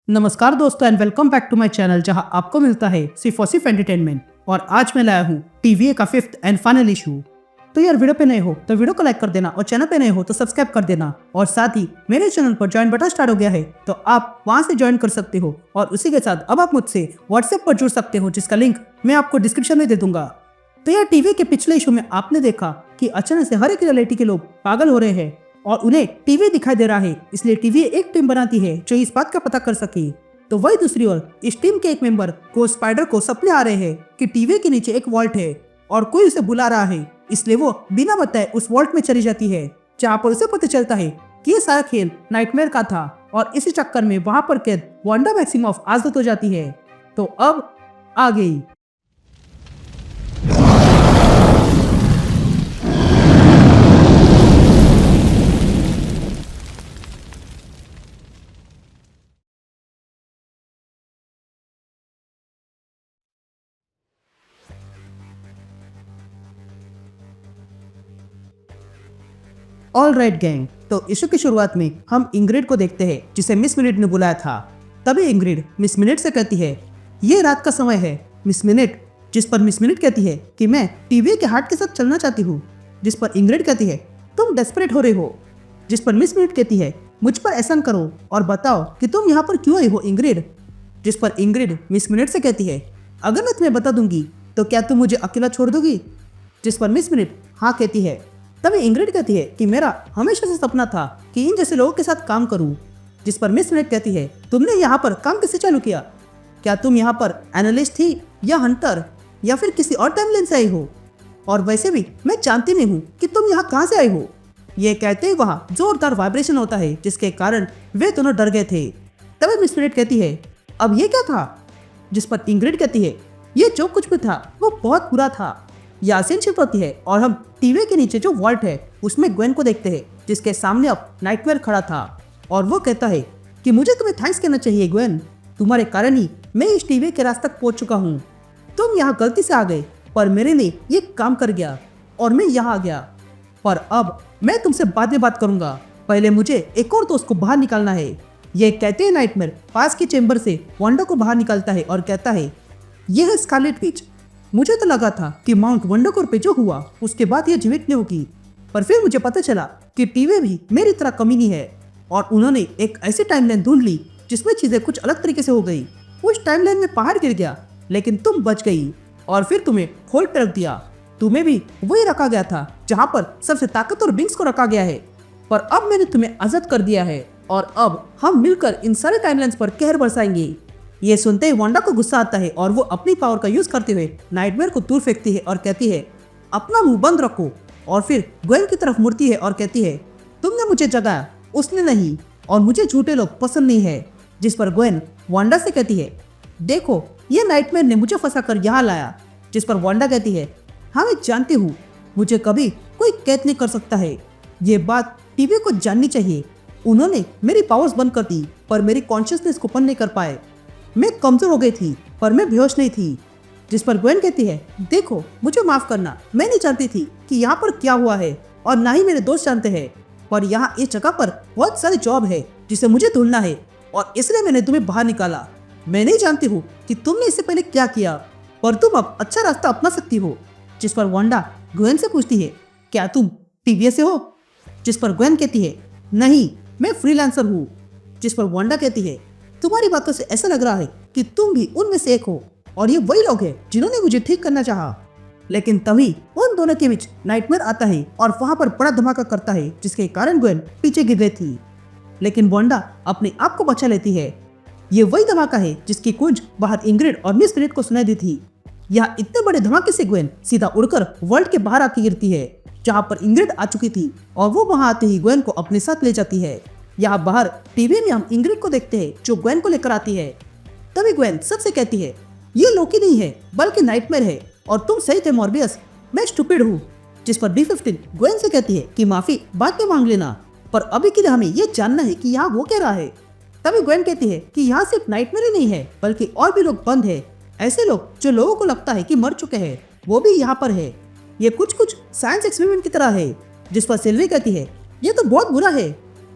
नमस्कार दोस्तों and welcome back to my channel जहां आपको मिलता है सिर्फ और सिर्फ एंटरटेनमेंट। और आज मैं लाया हूं टीवीए का 5th एंड फाइनल इशू। तो यार वीडियो पे नए हो तो वीडियो को लाइक कर देना और चैनल पे नए हो तो सब्सक्राइब कर देना। और साथ ही मेरे चैनल पर ज्वाइन बटन स्टार्ट हो गया है तो आप वहां से ज्वाइन कर सकते हो। और उसी के साथ अब आप मुझसे व्हाट्सएप पर जुड़ सकते हो जिसका लिंक मैं आपको डिस्क्रिप्शन में दे दूंगा। तो यार टीवी के पिछले इशू में आपने देखा कि अचानक से हर एक रियलिटी के लोग पागल हो रहे हैं और उन्हें टीवी दिखाई दे रहा है, इसलिए टीवी एक टीम बनाती है जो इस बात का पता कर सके। तो वही दूसरी ओर इस टीम के एक मेंबर को स्पाइडर को सपने आ रहे हैं कि टीवी के नीचे एक वॉल्ट है और कोई उसे बुला रहा है, इसलिए वो बिना बताए उस वॉल्ट में चली जाती है जहाँ पर उसे पता चलता है कि ये सारा खेल नाइटमेयर का था। और इसी चक्कर में वहां पर कैद वांडा मैक्सिमॉफ आजाद हो जाती है। तो अब आ गई ऑल राइट गैंग। तो इशू की शुरुआत में हम इंग्रिड को देखते हैं जिसे मिस मिनट ने बुलाया था। तभी इंग्रिड मिस मिनट से कहती है ये रात का समय है मिस मिनट, जिस पर मिस मिनट कहती है कि मैं टीवी के हार्ट के साथ चलना चाहती हूँ। जिस पर इंग्रिड कहती है तुम डेस्परेट हो रहे हो। जिस पर मिस मिनट कहती है मुझ पर एहसान करो और बताओ कि तुम यहाँ पर क्यों आई हो इंग्रिड। जिस पर इंग्रिड मिस मिनट से कहती है अगर मैं तुम्हें बता दूंगी तो क्या तुम मुझे अकेला छोड़ दोगी। जिस पर मिस मिनट हाँ कहती है। तभी इंग्रिड कहती है कि मेरा हमेशा से सपना था कि इन जैसे लोगों के साथ काम करूं। जिस पर मिस मिनट कहती है तुमने यहाँ पर काम कैसे चालू किया, क्या तुम यहाँ पर एनालिस्ट थी या हंटर या फिर किसी और टाइमलाइन से आई हो। और वैसे भी मैं जानती नहीं हूँ कि तुम यहाँ कहाँ से आई हो। ये कहते ही वहाँ जोरदार वाइब्रेशन होता है जिसके कारण वे दोनों डर गए थे। तभी मिस मिनट कहती है अब ये क्या था। जिस पर इंग्रिड कहती है ये जो कुछ भी था वो बहुत बुरा था। यासीन शिफ्ट होती है और हम टीवी के नीचे जो वॉल्ट है उसमें ग्वेन को देखते हैं जिसके सामने अब नाइटमेयर खड़ा था। और वो कहता है कि मुझे तुम्हें थैंक्स कहना चाहिए ग्वेन, तुम्हारे कारण ही मैं इस टीवी के रास्ते तक पहुंच चुका हूँ। तुम यहाँ गलती से आ गए पर मेरे लिए ये काम कर गया और मैं यहाँ आ गया। पर अब मैं तुमसे बाद में बात करूंगा, पहले मुझे एक और दोस्त को बाहर निकालना है। ये कहते हैं नाइटमेयर पास के चेंबर से वांडा को बाहर निकालता है और कहता है यह है स्कारलेट विच। मुझे तो लगा था कि माउंट वंडरकोर पे जो हुआ उसके बाद ये जीवित नहीं होगी, पर फिर मुझे पता चला कि टीवी भी मेरी तरह कमीनी है और उन्होंने एक ऐसी टाइमलाइन ढूंढ ली जिसमें चीजें कुछ अलग तरीके से हो गई। उस टाइमलाइन में पहाड़ गिर गया लेकिन तुम बच गई और फिर तुम्हें होल्ड पे रख दिया। तुम्हें भी वही रखा गया था जहाँ पर सबसे ताकतवर बिंग्स को रखा गया है, पर अब मैंने तुम्हें आजाद कर दिया है और अब हम मिलकर इन सारे टाइमलाइंस पर कहर बरसाएंगे। ये सुनते ही वांडा को गुस्सा आता है और वो अपनी पावर का यूज करते हुए नाइटमेयर को दूर फेंकती है और कहती है अपना मुंह बंद रखो। और फिर ग्वेन की तरफ मुड़ती है और कहती है तुमने मुझे जगाया, उसने नहीं, और मुझे झूठे लोग पसंद नहीं है। जिस पर ग्वेन वांडा से कहती है देखो ये नाइटमेयर ने मुझे फंसा कर यहाँ लाया। जिस पर वांडा कहती है हाँ मैं जानती हूँ, मुझे कभी कोई कैद नहीं कर सकता है। ये बात टीवी को जाननी चाहिए। उन्होंने मेरी पावर्स बंद कर दी पर मेरी कॉन्शियसनेस को बंद नहीं कर पाए। मैं कमजोर हो गई थी पर मैं बेहोश नहीं थी। जिस पर ग्वेन कहती है देखो मुझे माफ करना, मैं नहीं जानती थी कि यहाँ पर क्या हुआ है और ना ही मेरे दोस्त जानते हैं, पर यहाँ इस जगह पर बहुत सारी जॉब है जिसे मुझे ढूंढना है और इसलिए मैंने तुम्हें बाहर निकाला। मैं नहीं जानती हूँ कि तुमने इससे पहले क्या किया, पर तुम अब अच्छा रास्ता अपना सकती हो। जिस पर वांडा ग्वेन से पूछती है क्या तुम टीवी से हो। जिस पर ग्वेन कहती है नहीं मैं फ्रीलांसर हूँ। जिस पर वांडा कहती है तुम्हारी बातों से ऐसा लग रहा है कि तुम भी उनमें से एक हो और ये वही लोग हैं जिन्होंने मुझे ठीक करना चाहा। लेकिन तभी उन दोनों के बीच नाइटमेयर आता है और वहां पर बड़ा धमाका करता है जिसके कारण ग्वेन पीछे गिर गई थी, लेकिन वांडा अपने आप को बचा लेती है। ये वही धमाका है जिसकी गूंज बाहर इंग्रिड और मिस मिनट को सुनाई दी थी। यहाँ इतने बड़े धमाके से ग्वेन सीधा उड़कर वर्ल्ड के बाहर आके गिरती है जहाँ पर इंग्रिड आ चुकी थी और वो वहां आते ही ग्वेन को अपने साथ ले जाती है। यहाँ बाहर टीवी में हम इंग्रिड को देखते हैं जो ग्वेन को लेकर आती है। तभी ग्वेन सबसे कहती है ये लोकी नहीं है बल्कि नाइटमेयर है और तुम सही थे मॉर्बियस, मैं स्टूपिड हूँ। जिस पर B15 ग्वेन से कहती है कि माफी बाद में मांग लेना, पर अभी के लिए हमें ये जानना है कि यहाँ वो कह रहा है। तभी ग्वेन कहती है कि यहाँ सिर्फ नाइटमेयर ही नहीं है बल्कि और भी लोग बंद है, ऐसे लोग जो लोगों को लगता है कि मर चुके हैं वो भी यहाँ पर है। ये कुछ साइंस एक्सपेरिमेंट की तरह है। जिस पर सिल्वी कहती है ये तो बहुत बुरा है।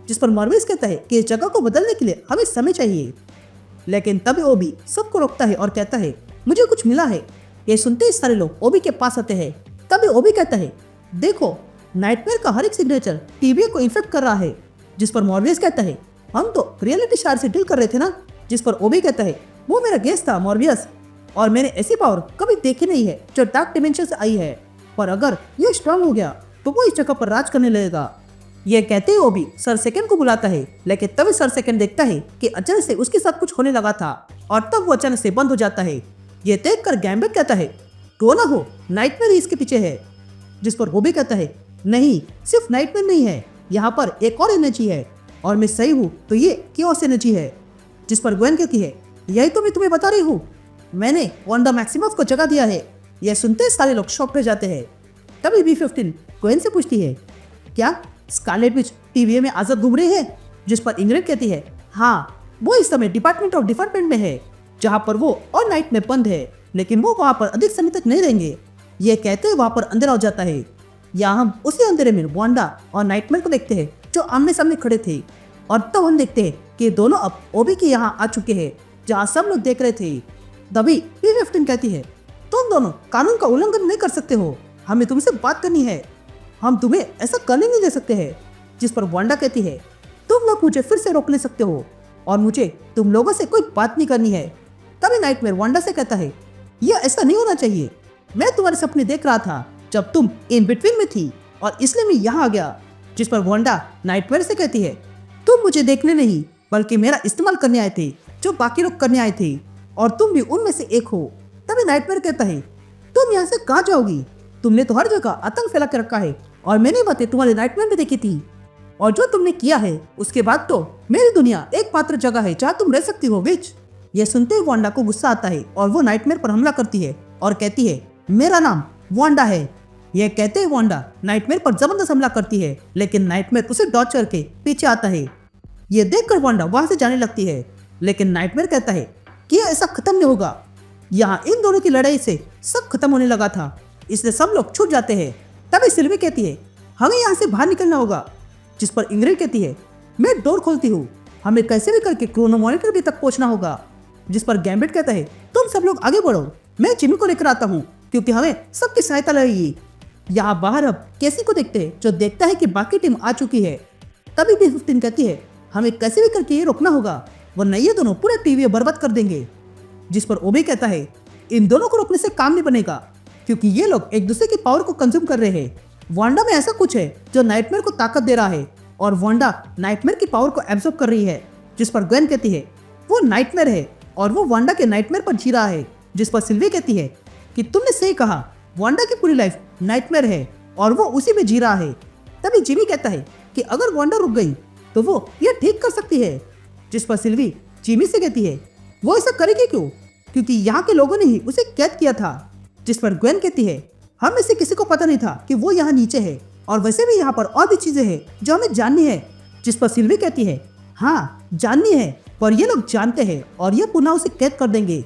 जिस पर मॉर्बियस कहता है कि इस जगह को बदलने के लिए हमें समय चाहिए। लेकिन तभी ओबी सबको रोकता है और कहता है मुझे कुछ मिला है। ये सुनते ही सारे लोग ओबी के पास आते हैं। तभी ओबी कहता है देखो नाइटमेयर का हर एक सिग्नेचर टीबीए को इन्फेक्ट कर रहा है। जिस पर मॉर्बियस कहता है हम तो रियलिटी शार से डील कर रहे थे ना। जिस पर ओबी कहता है वो मेरा गेस्ट था मॉर्बियस, और मैंने ऐसी पावर कभी देखी नहीं है जो डार्क डिमेंशन से आई है, पर अगर ये स्ट्रांग हो गया तो वो इस जगह पर राज करने लगेगा। ये कहते ही ओबी सर सेकंड को बुलाता है, लेकिन तभी सर सेकंड देखता है कि अचानक से उसके साथ कुछ होने लगा था और तब वो अचानक से बंद हो जाता है। ये देख कर गैम्बिट कहता है रो ना हो, नाइटमेयर इसके पीछे है। जिस पर ओबी कहता है नहीं, सिर्फ नाइटमेयर नहीं है, यहाँ पर एक और एनर्जी है और मैं सही हूँ तो ये कियोस एनर्जी है। जिस पर ग्वेन कहती है यही तो मैं तुम्हें बता रही हूँ, मैंने वांडा मैक्सिमफ को जगा दिया है। यह सुनते सारे लोग शॉक रह जाते हैं। तभी B-15 ग्वेन से पूछती है क्या स्कारलेट विच टीवीए में आजाद घूम रही है। जिस पर इंग्रिड कहती है हाँ, वो इस समय डिपार्टमेंट में है जहाँ पर वो और नाइट में बंद है, लेकिन वो वहाँ पर अधिक समय तक नहीं रहेंगे। ये कहते हुए वहाँ पर अंधेरा हो जाता है। यहाँ हम उसी अंधेरे में वांडा और नाइटमेयर को देखते हैं जो आमने सामने खड़े थे, और तब हम देखते हैं कि दोनों अब ओबी के यहाँ आ चुके हैं जहाँ सब लोग देख रहे थे। तभी B-15 कहती है तुम दोनों कानून का उल्लंघन नहीं कर सकते हो, हमें तुमसे बात करनी है, हम तुम्हें ऐसा करने नहीं दे सकते हैं। जिस पर वांडा कहती है तुम लोग मुझे फिर से रोक नहीं सकते हो और मुझे तुम लोगों से कोई बात नहीं करनी है। तभी नाइटमेयर वांडा से कहता है यह ऐसा नहीं होना चाहिए, मैं तुम्हारे सपने देख रहा था जब तुम इन बिटवीन में थी और इसलिए मैं यहाँ आ गया। जिस पर वांडा नाइटमेयर से कहती है तुम मुझे देखने नहीं बल्कि मेरा इस्तेमाल करने आए थे जो बाकी लोग करने आए थे, और तुम भी उनमें से एक हो। तभी नाइटमेयर कहता है तुम यहाँ से कहाँ जाओगी, तुमने तो हर जगह आतंक फैला के रखा है और मैंने बातें तुम्हारे नाइटमेयर में देखी थी, और जो तुमने किया है उसके बाद तो मेरी दुनिया एकमात्र जगह है जहाँ तुम रह सकती हो विच। यह सुनते ही वांडा को गुस्सा आता है और वो नाइटमेयर पर हमला करती है और कहती है मेरा नाम वांडा है। यह कहते ही वांडा नाइटमेयर पर जबरदस्त हमला करती है, लेकिन नाइटमेयर उसे डॉज करके पीछे आता है। यह देखकर वांडा वहां से जाने लगती है, लेकिन नाइटमेयर कहता है कि यह ऐसा खत्म नहीं होगा। यहाँ इन दोनों की लड़ाई से सब खत्म होने लगा था, इसलिए सब लोग छूट जाते हैं। तभी सिल्वी कहती है हमें यहाँ से बाहर निकलना होगा। जिस पर इंग्रिड कहती है मैं डोर खोलती हूँ, हमें कैसे भी करके क्रोनो मॉनिटर भी तक पहुँचना होगा। जिस पर गैम्बिट कहता है तुम सब लोग आगे बढ़ो, मैं जिमी को लेकर आता हूँ क्योंकि हमें सबकी सहायता लगेगी। यहाँ बाहर अब कैसी को देखते हैं जो देखता है कि बाकी टीम आ चुकी है। तभी B-15 कहती है हमें कैसे भी करके ये रोकना होगा वरना ये दोनों पूरे टीवी बर्बाद कर देंगे। जिस पर ओबी कहता है इन दोनों को रोकने से काम नहीं बनेगा क्योंकि ये लोग एक दूसरे की पावर को कंज्यूम कर रहे हैं। वांडा में ऐसा कुछ है जो नाइटमेयर को ताकत दे रहा है और वांडा नाइटमेयर की पावर को एब्जॉर्ब कर रही है। जिस पर ग्वेन कहती है वो नाइटमेयर है और वो वांडा के नाइटमेयर पर जी रहा है। जिस पर सिल्वी कहती है कि तुमने सही कहा, वांडा की पूरी लाइफ नाइटमेयर है और वो उसी में जी रहा है। तभी जिमी कहता है कि अगर वांडा रुक गई तो वो ये ठीक कर सकती है। जिस पर सिल्वी जिमी से कहती है वो ऐसा करेगी क्यों, क्योंकि यहाँ के लोगों ने ही उसे कैद किया था। जिस पर ग्वेन कहती है हम में से किसी को पता नहीं था कि वो यहाँ नीचे है, और वैसे भी यहाँ पर और भी चीजें हैं जो हमें जाननी है। जिस पर सिल्वी कहती है हाँ जाननी है, पर ये लोग जानते हैं और ये पुनः उसे कैद कर देंगे।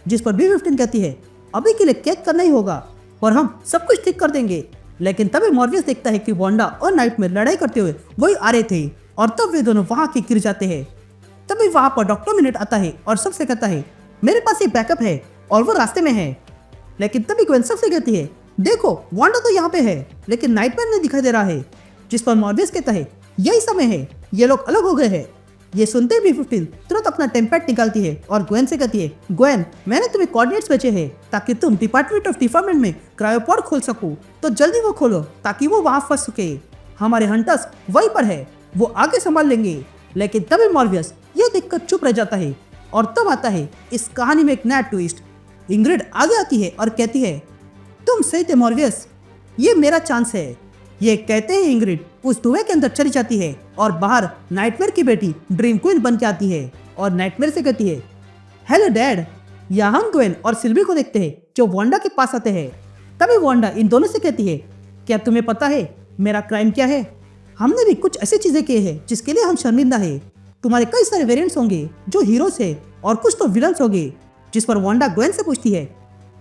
जिस पर B-15 कहती है अभी के लिए कैद करना ही होगा और हम सब कुछ ठीक कर देंगे। लेकिन तभी मॉर्बियस देखता है कि वांडा और नाइटमेयर लड़ाई करते हुए वही आ रहे थे और तब वे दोनों वहां के गिर जाते हैं। तभी वहां पर डॉक्टर मिनट आता है और सबसे कहता है मेरे पास एक बैकअप है और वो रास्ते में है। लेकिन तभी ग्वेन सबसे कहती है देखो वांडा तो यहाँ पे है लेकिन नाइटमेयर नहीं दिखाई दे रहा है। जिस पर मॉर्बियस कहता है यही समय है, ये लोग अलग हो गए हैं। ये सुनते ही B-15 तुरंत अपना टेम्पैड निकालती है और ग्वेन से कहती है ग्वेन मैंने तुम्हें कोऑर्डिनेट्स भेजे हैं ताकि तुम डिपार्टमेंट में क्रायोपोड खोल सको, तो जल्दी वो खोलो ताकि वो वहां फंस सके। हमारे हंटर्स वहीं पर है, वो आगे संभाल लेंगे। लेकिन तभी मॉर्बियस ये देखकर चुप रह जाता है और तब आता है इस कहानी में एक नया ट्विस्ट। इंग्रिड आगे आती है और कहती है तुम सही थे मॉर्बियस, ये मेरा चांस है। ये कहते ही इंग्रिड उस धुएं के अंदर चली जाती है और बाहर नाइटमेयर की बेटी ड्रीम क्वीन बन के आती है और नाइटमेयर से कहती है हेलो डैड। यहाँ हम ग्वेन और सिल्वी को देखते हैं जो वांडा के पास आते हैं। तभी वांडा इन दोनों से कहती है क्या तुम्हें पता है मेरा क्राइम क्या है? हमने भी कुछ ऐसी चीजें की है जिसके लिए हम शर्मिंदा है। तुम्हारे कई सारे वेरिएंट्स होंगे जो हीरोज है और कुछ तो विलन्स होंगे। जिस पर वांडा ग्वेन से पूछती है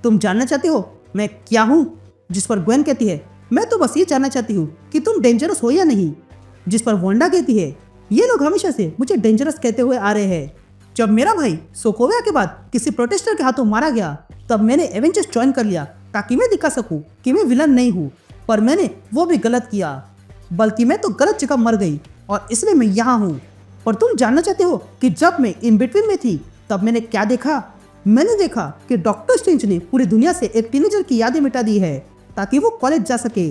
तुम जानना चाहते हो मैं क्या हूँ? जिस पर ग्वेन कहती है मैं तो बस ये जानना चाहती हूँ कि तुम डेंजरस हो या नहीं। जिस पर वांडा कहती है ये लोग हमेशा से मुझे डेंजरस कहते हुए आ रहे हैं। जब मेरा भाई सोकोविया के बाद किसी प्रोटेस्टर के हाथों मारा गया तब मैंने एवेंजर्स ज्वाइन कर लिया ताकि मैं दिखा सकूं कि मैं विलन नहीं हूँ, पर मैंने वो भी गलत किया, बल्कि मैं तो गलत जगह मर गई और इसलिए मैं यहाँ हूँ। पर तुम जानना चाहते हो कि जब मैं इन बिटवीन में थी तब मैंने क्या देखा? मैंने देखा कि डॉक्टर स्ट्रेंज ने पूरी दुनिया से एक टीनेजर की यादें मिटा दी है ताकि वो कॉलेज जा सके।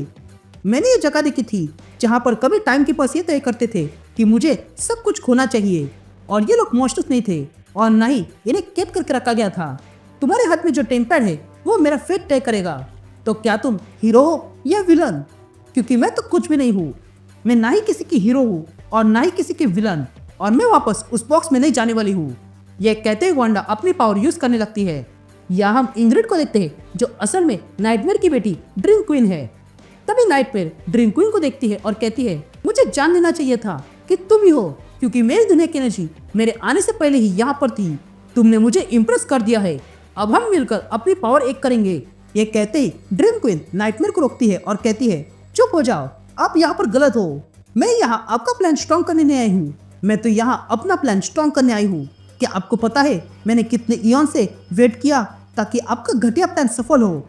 मैंने ये जगह देखी थी जहाँ पर कभी टाइम कीपर्स ये तय करते थे कि मुझे सब कुछ खोना चाहिए, और ये लोग मॉन्स्टर्स नहीं थे और ना ही इन्हें कैद करके रखा गया था। तुम्हारे हाथ में जो टेम्पैड है वो मेरा फेट तय करेगा। तो क्या तुम हीरो हो या विलन? क्योंकि मैं तो कुछ भी नहीं हूँ। मैं ना ही किसी की हीरो हूँ और ना ही किसी की विलन, और मैं वापस उस बॉक्स में नहीं जाने वाली हूँ। यह कहते हुए वांडा अपनी पावर यूज करने लगती है। या हम इंग्रिड को देखते हैं जो असल में नाइटमेयर की बेटी ड्रीम क्वीन है। तभी नाइटमेयर ड्रीम क्वीन को देखती है और कहती है, मुझे जान लेना चाहिए था कि तुम ही हो, क्योंकि मेरी दुनिया की एनर्जी मेरे आने से पहले ही यहाँ पर थी। तुमने मुझे इम्प्रेस कर दिया है, अब हम मिलकर अपनी पावर एक करेंगे। ये कहते ही ड्रीम क्वीन नाइटमेयर को रोकती है और कहती है, चुप हो जाओ, आप यहाँ पर गलत हो। मैं यहाँ आपका प्लान स्ट्रॉन्ग करने नहीं आई हूँ, मैं तो यहाँ अपना प्लान स्ट्रॉन्ग करने आई हूँ। क्या आपको पता है मैंने कितने इयॉन से वेट किया ताकि आपका घटिया प्लान सफल हो,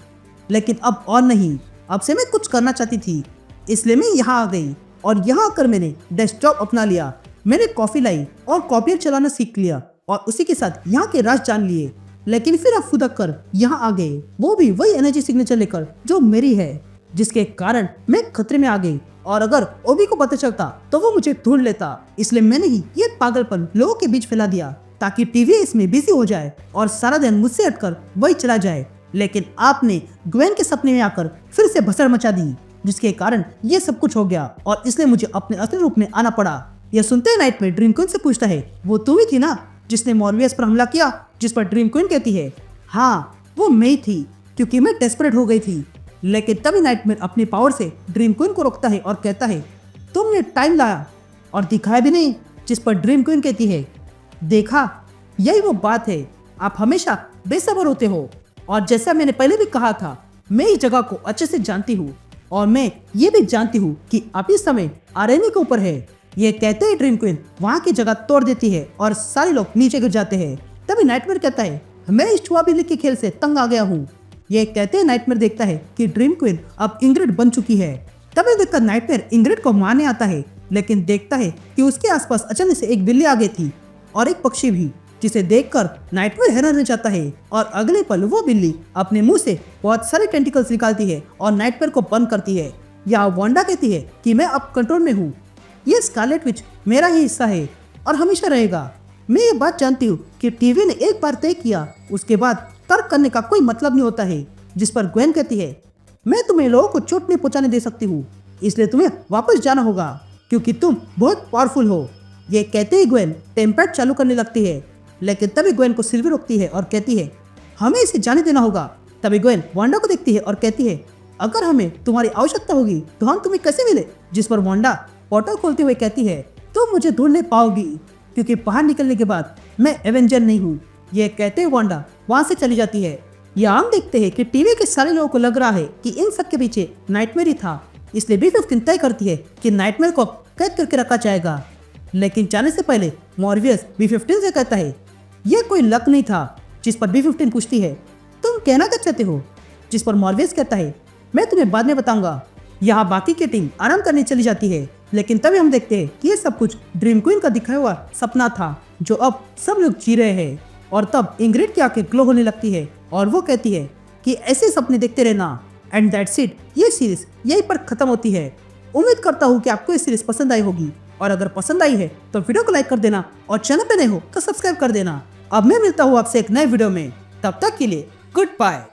लेकिन अब और नहीं। अब से मैं कुछ करना चाहती थी, इसलिए मैं यहाँ आ गई, और यहाँ आकर मैंने डेस्कटॉप अपना लिया। मैंने कॉफी लाई और कॉपियर चलाना सीख लिया और उसी के साथ यहाँ के राज जान लिए। लेकिन फिर आप फुदक कर यहाँ आ गए, वो भी वही एनर्जी सिग्नेचर लेकर जो मेरी है, जिसके कारण मैं खतरे में आ गई। और अगर ओबी को पता चलता तो वो मुझे ढूंढ लेता, इसलिए मैंने ही ये पागलपन लोगों के बीच फैला दिया ताकि टीवी इसमें बिजी हो जाए और सारा दिन मुझसे हटकर वही चला जाए। लेकिन आपने ग्वेन के सपने में आकर फिर से भसड़ मचा दी, जिसके कारण ये सब कुछ हो गया और इसलिए मुझे अपने असली रूप में आना पड़ा। यह सुनते ही नाइटमेयर ड्रीम क्वीन से पूछता है, वो तू ही थी ना जिसने मॉर्वियस पर हमला किया? जिस पर ड्रीम क्वीन कहती है, हाँ वो मैं ही थी, क्योंकि मैं डेस्परेट हो गई थी। लेकिन तभी नाइटमेयर अपनी पावर से ड्रीम क्वीन को रोकता है और कहता है, तुमने टाइम लाया और दिखाया भी नहीं। जिस पर ड्रीम क्वीन कहती है, देखा यही वो बात है, आप हमेशा बेसब्र होते हो, और जैसा मैंने पहले भी कहा था, मैं इस जगह को अच्छे से जानती हूँ और मैं ये भी जानती हूँ कि आप इस समय आरएनए के ऊपर है। ये कहते ही ड्रीम क्वीन वहाँ की जगह तोड़ देती है और सारे लोग नीचे गिर जाते हैं। तभी नाइटमेयर कहता है, मैं इस छुआ बिल्ली के खेल से तंग आ गया हूँ। ये कहते ही नाइटमेयर देखता है कि ड्रीम क्वीन अब इंग्रिड बन चुकी है। तभी देखकर नाइटमेयर इंग्रिड को मारने आता है, लेकिन देखता है कि उसके आसपास अचानक से एक बिल्ली आ गई थी और एक पक्षी भी, जिसे देखकर नाइटमेयर हैरान हो जाता है। और अगले पल वो बिल्ली अपने मुंह से बहुत सारे टेंटिकल्स निकालती है और नाइटमेयर को बंद करती है। यहाँ वांडा कहती है कि मैं अब कंट्रोल में हूँ, ये स्कारलेट विच मेरा ही हिस्सा है और हमेशा रहेगा। मैं ये बात जानती हूँ कि टीवी ने एक बार तय किया, उसके बाद तर्क करने का कोई मतलब नहीं होता है। जिस पर ग्वेन कहती है, मैं तुम्हें लोगों को चोट नहीं पहुंचाने दे सकती हूँ, इसलिए तुम्हें वापस जाना होगा क्योंकि तुम बहुत पावरफुल हो। ये कहते ही ग्वेन टेम्पैड चालू करने लगती है, लेकिन तभी ग्वेन को सिल्वी रोकती है और कहती है, हमें इसे जाने देना होगा। तभी ग्वेन वांडा को देखती है और कहती है, अगर हमें तुम्हारी आवश्यकता होगी तो हम तुम्हें कैसे मिले? जिस पर वांडा पोर्टल खोलते हुए कहती है, तुम मुझे ढूंढ नहीं पाओगी क्योंकि बाहर निकलने के बाद मैं एवेंजर नहीं हूँ। ये कहते हुए वांडा वहाँ से चली जाती है। यहाँ हम देखते हैं कि टीवी के सारे लोगों को लग रहा है कि इन सब के पीछे नाइटमेयर ही था, इसलिए B-15 तय करती है कि नाइटमेयर को कैद करके रखा जाएगा। लेकिन जाने से पहले मॉर्वियस B-15 से कहता है, यह कोई लक नहीं था। जिस पर B-15 पूछती है, तुम कहना क्या चाहते हो? जिस पर मॉर्वियस कहता है, मैं तुम्हें बाद में बताऊंगा। यहाँ बाकी की टीम आराम करने चली जाती है, लेकिन तभी हम देखते हैं कि ये सब कुछ ड्रीम क्वीन का दिखाया हुआ सपना था जो अब सब लोग जी रहे हैं। और तब इंग्रिड की आंखें ग्लो होने लगती है और वो कहती है कि ऐसे सपने देखते रहना। एंड दैट्स इट, ये सीरीज यहीं पर खत्म होती है। उम्मीद करता हूँ कि आपको ये सीरीज पसंद आई होगी, और अगर पसंद आई है तो वीडियो को लाइक कर देना और चैनल पे नए हो तो सब्सक्राइब कर देना। अब मैं मिलता हूँ आपसे एक नए वीडियो में, तब तक के लिए गुड बाय।